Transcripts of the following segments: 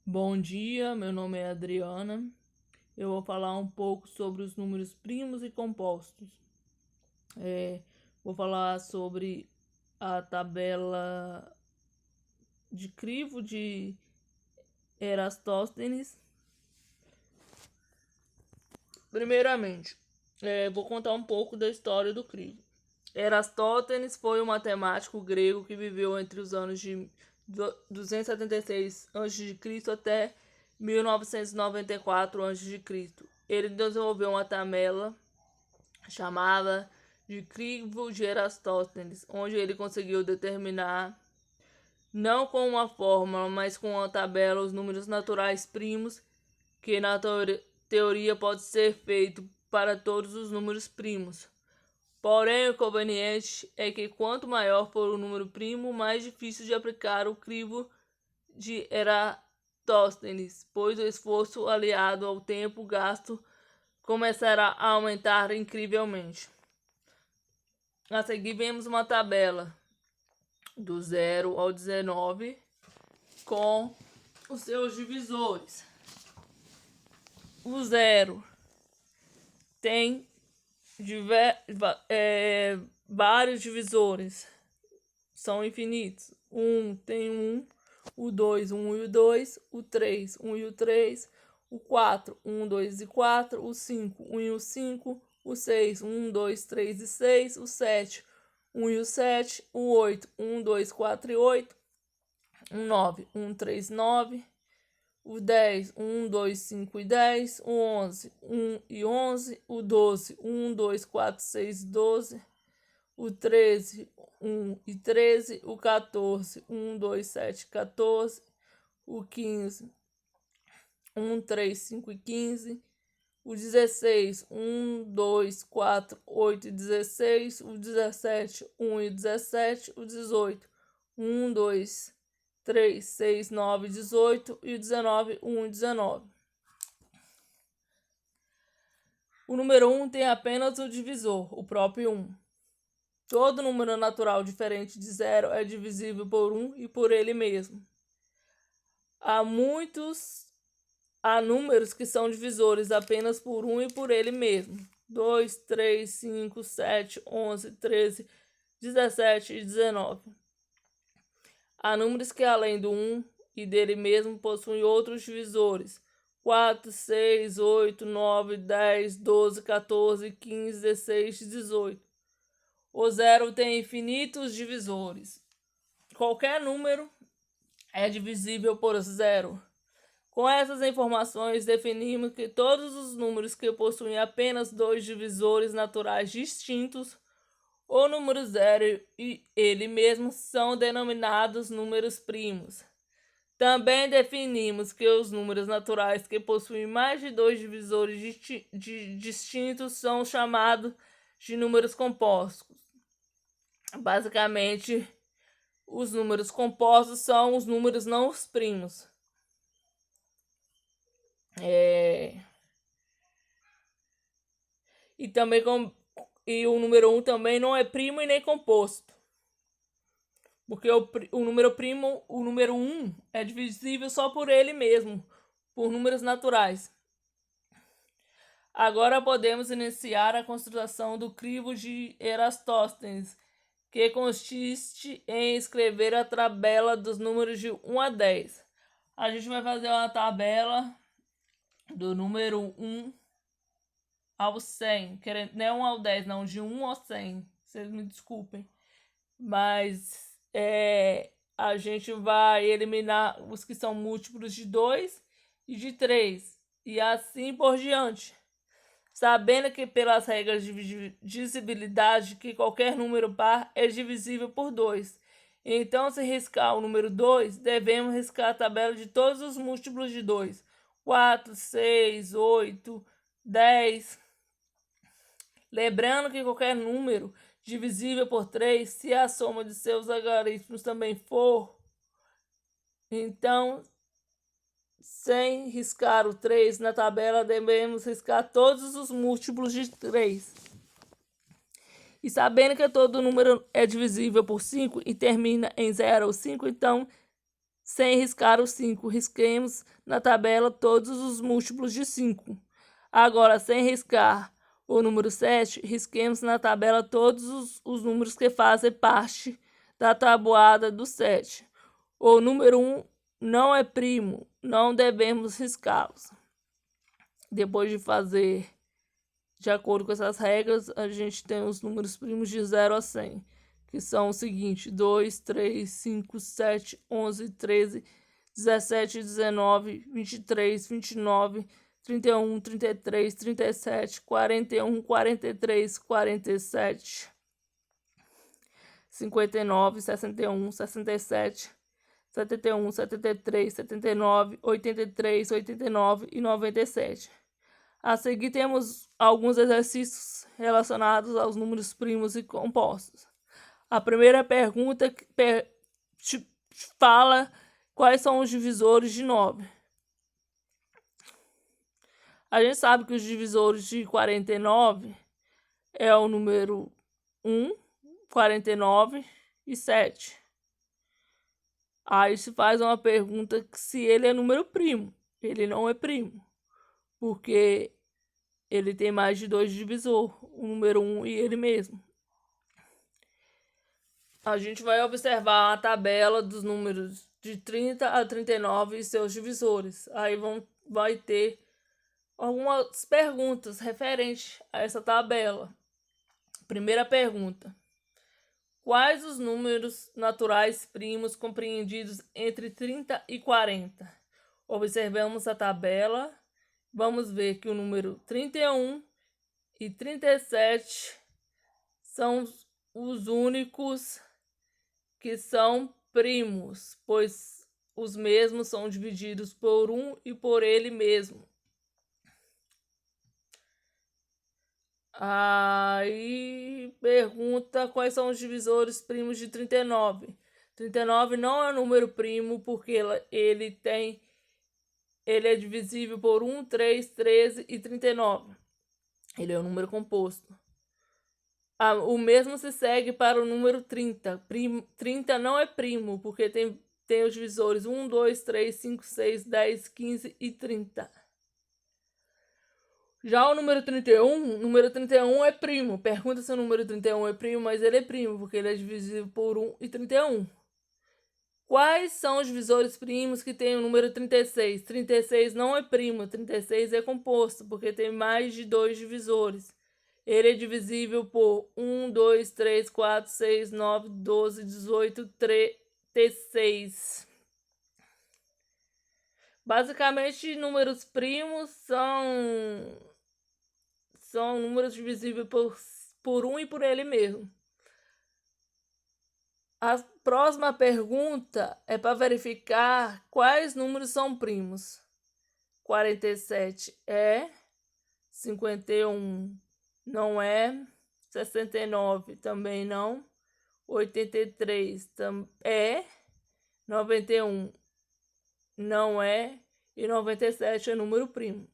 Bom dia, meu nome é Adriana. Eu vou falar um pouco sobre os números primos e compostos. Vou falar sobre a tabela de crivo de Eratóstenes. Primeiramente, vou contar um pouco da história do crivo. Eratóstenes foi um matemático grego que viveu entre os anos de 276 a.C. até 1994 a.C. Ele desenvolveu uma tabela chamada de crivo de Eratóstenes, onde ele conseguiu determinar, não com uma fórmula, mas com uma tabela, os números naturais primos, que na teoria pode ser feito para todos os números primos. Porém, o inconveniente é que quanto maior for o número primo, mais difícil de aplicar o crivo de Eratóstenes, pois o esforço aliado ao tempo gasto começará a aumentar incrivelmente. A seguir vemos uma tabela do 0 ao 19 com os seus divisores. O 0 tem vários divisores, são infinitos. 1 tem 1, o 2, 1 e o 2, o 3, 1 e o 3, o 4, 1, 2 e 4, o 5, 1 e o 5, o 6, 1, 2, 3 e 6, o 7, 1 e o 7, o 8, 1, 2, 4 e 8, o 9, 1, 3, 9, o 10, 1, 2, 5 e 10, o 11, 1 e 11, o 12, 1, 2, 4, 6 e 12, o 13, 1 e 13, o 14, 1, 2, 7, 14, o 15, 1, 3, 5 e 15, o 16, 1, 2, 4, 8 e 16, o 17, 1 e 17, o 18, 1, 2, 3, 6, 9, 18 e o 19, 1 e 19. O número 1 tem apenas o divisor, o próprio 1. Todo número natural diferente de 0 é divisível por 1 e por ele mesmo. Há números que são divisores apenas por 1 e por ele mesmo. 2, 3, 5, 7, 11, 13, 17 e 19. Há números que, além do 1 e dele mesmo, possuem outros divisores. 4, 6, 8, 9, 10, 12, 14, 15, 16 e 18. O 0 tem infinitos divisores. Qualquer número é divisível por 0. Com essas informações, definimos que todos os números que possuem apenas dois divisores naturais distintos, o número 0 e ele mesmo, são denominados números primos. Também definimos que os números naturais que possuem mais de dois divisores distintos são chamados de números compostos. Basicamente, os números compostos são os números não primos. E o número 1 também não é primo e nem composto. Porque o número 1 é divisível só por ele mesmo, por números naturais. Agora podemos iniciar a construção do crivo de Eratóstenes, que consiste em escrever a tabela dos números de 1 a 10. A gente vai fazer uma tabela do número 1 ao 100, não ao 10, não, de 1 ao 100, vocês me desculpem. Mas a gente vai eliminar os que são múltiplos de 2 e de 3, e assim por diante. Sabendo que pelas regras de divisibilidade que qualquer número par é divisível por 2. Então, se riscar o número 2, devemos riscar a tabela de todos os múltiplos de 2. 4, 6, 8, 10. Lembrando que qualquer número divisível por 3, se a soma de seus algarismos também for, então, sem riscar o 3 na tabela, devemos riscar todos os múltiplos de 3. E sabendo que todo número é divisível por 5 e termina em 0 ou 5, então sem riscar o 5. Risquemos na tabela todos os múltiplos de 5. Agora, sem riscar o número 7, risquemos na tabela todos os números que fazem parte da tabuada do 7. O número 1 não é primo, não devemos riscá-los. Depois de fazer de acordo com essas regras, a gente tem os números primos de 0 a 100, que são o seguinte: 2, 3, 5, 7, 11, 13, 17, 19, 23, 29, 31, 33, 37, 41, 43, 47, 59, 61, 67, 71, 73, 79, 83, 89 e 97. A seguir temos alguns exercícios relacionados aos números primos e compostos. A primeira pergunta fala quais são os divisores de 9. A gente sabe que os divisores de 49 é o número 1, 49 e 7. Aí se faz uma pergunta se ele é número primo. Ele não é primo, porque ele tem mais de 2 divisores, o número 1 e ele mesmo. A gente vai observar a tabela dos números de 30 a 39 e seus divisores. Aí vai ter algumas perguntas referentes a essa tabela. Primeira pergunta: quais os números naturais primos compreendidos entre 30 e 40? Observamos a tabela. Vamos ver que o número 31 e 37 são os únicos que são primos, pois os mesmos são divididos por 1 e por ele mesmo. Aí pergunta quais são os divisores primos de 39. 39 não é um número primo porque ele é divisível por 1, 3, 13 e 39. Ele é um número composto. O mesmo se segue para o número 30. 30 não é primo, porque tem os divisores 1, 2, 3, 5, 6, 10, 15 e 30. Já o número 31 é primo. Pergunta se o número 31 é primo, mas ele é primo, porque ele é divisível por 1 e 31. Quais são os divisores primos que tem o número 36? 36 não é primo, 36 é composto, porque tem mais de 2 divisores. Ele é divisível por 1, 2, 3, 4, 6, 9, 12, 18, 36. Basicamente, números primos são números divisíveis por 1 e por ele mesmo. A próxima pergunta é para verificar quais números são primos. 47 é, 51 não é, 69 também não, 83 é, 91 não é e 97 é número primo.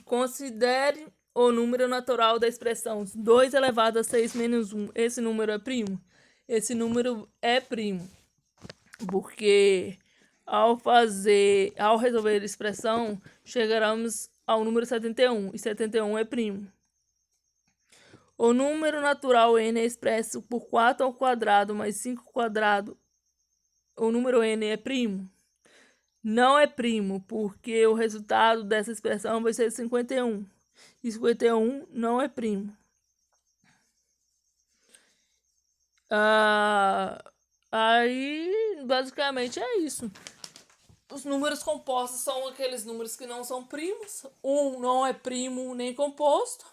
Considere o número natural da expressão 2 elevado a 6 menos 1. Esse número é primo? Esse número é primo, porque ao resolver a expressão, chegaremos ao número 71, e 71 é primo. O número natural n é expresso por 4 ao quadrado mais 5 ao quadrado. O número n é primo? Não é primo, porque o resultado dessa expressão vai ser 51. E 51 não é primo. Aí, basicamente, é isso. Os números compostos são aqueles números que não são primos. 1 não é primo nem composto.